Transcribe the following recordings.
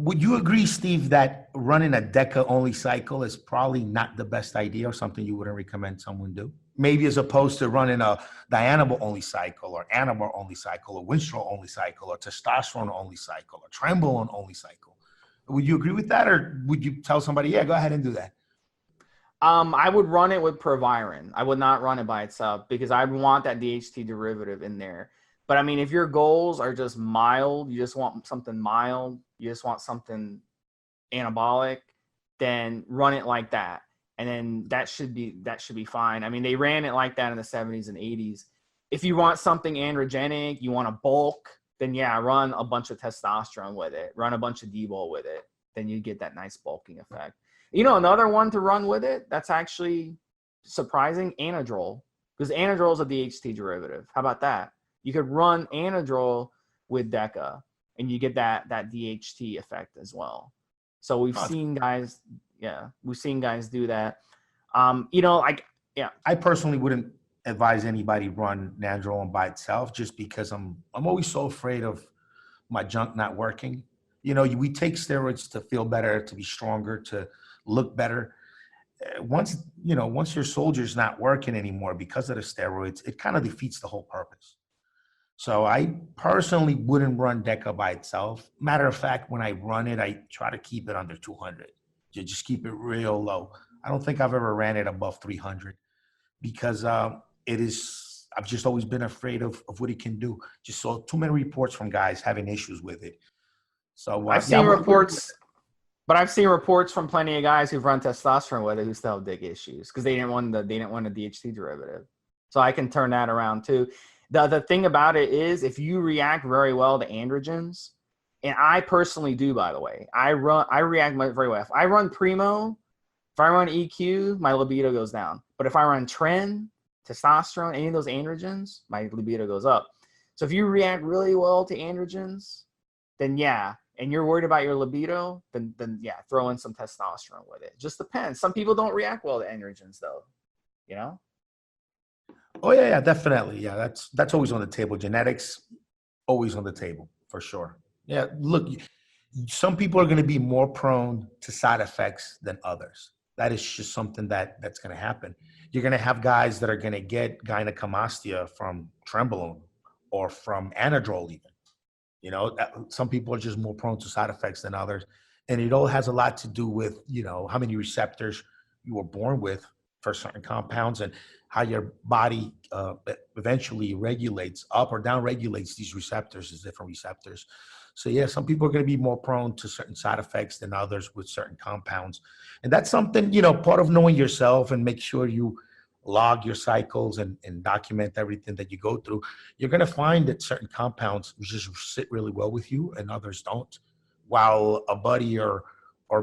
would you agree, Steve, that running a Deca only cycle is probably not the best idea or something you wouldn't recommend someone do? Maybe as opposed to running a Dianabol only cycle or Anabol only cycle or Winstrol only cycle or testosterone only cycle or Trenbolone only cycle. Would you agree with that, or would you tell somebody, yeah, go ahead and do that? I would run it with Proviron. I would not run it by itself because I want that DHT derivative in there. But I mean, if your goals are just mild, you just want something mild, you just want something anabolic, then run it like that. And then that should be fine. I mean, they ran it like that in the 70s and 80s. If you want something androgenic, you want to bulk, then yeah, run a bunch of testosterone with it, run a bunch of D-bol with it. Then you get that nice bulking effect. You know, another one to run with it that's actually surprising, Anadrol, because Anadrol is a DHT derivative. How about that? You could run Anadrol with Deca, and you get that DHT effect as well. So we've seen guys, we've seen guys do that. You know, like, yeah. I personally wouldn't advise anybody run Nandrolone by itself, just because I'm always so afraid of my junk not working. You know, we take steroids to feel better, to be stronger, to look better. Once your soldier's not working anymore because of the steroids, it kind of defeats the whole purpose. So I personally wouldn't run Deca by itself. Matter of fact, when I run it, I try to keep it under 200. You just keep it real low. I don't think I've ever ran it above 300 because I've just always been afraid of what it can do. Just saw too many reports from guys having issues with it. So I've seen reports, but I've seen reports from plenty of guys who've run testosterone with it who still have dick issues because they didn't want a DHT derivative. So I can turn that around too. The thing about it is, if you react very well to androgens, and I personally do, by the way, I react very well. If I run Primo, if I run EQ, my libido goes down. But if I run Tren, testosterone, any of those androgens, my libido goes up. So if you react really well to androgens, then yeah, and you're worried about your libido, then yeah, throw in some testosterone with it. Just depends. Some people don't react well to androgens, though. You know. Oh yeah, definitely. Yeah, that's always on the table. Genetics, always on the table for sure. Yeah, look, some people are going to be more prone to side effects than others. That is just something that's going to happen. You're going to have guys that are going to get gynecomastia from Trenbolone or from Anadrol even. You know, some people are just more prone to side effects than others. And it all has a lot to do with, you know, how many receptors you were born with for certain compounds and how your body eventually regulates up or down regulates these receptors as different receptors. So yeah, some people are going to be more prone to certain side effects than others with certain compounds. And that's something, you know, part of knowing yourself, and make sure you log your cycles and document everything that you go through. You're going to find that certain compounds just sit really well with you and others don't. While a buddy or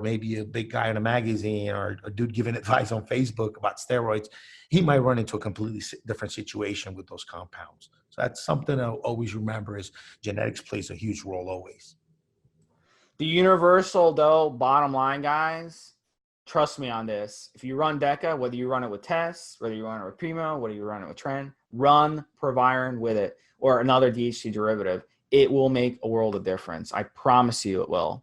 maybe a big guy in a magazine or a dude giving advice on Facebook about steroids, he might run into a completely different situation with those compounds. So that's something I'll always remember, is genetics plays a huge role always. The universal, though, bottom line, guys, trust me on this. If you run Deca, whether you run it with Tess, whether you run it with Primo, whether you run it with Tren, run Proviron with it or another DHT derivative. It will make a world of difference. I promise you it will.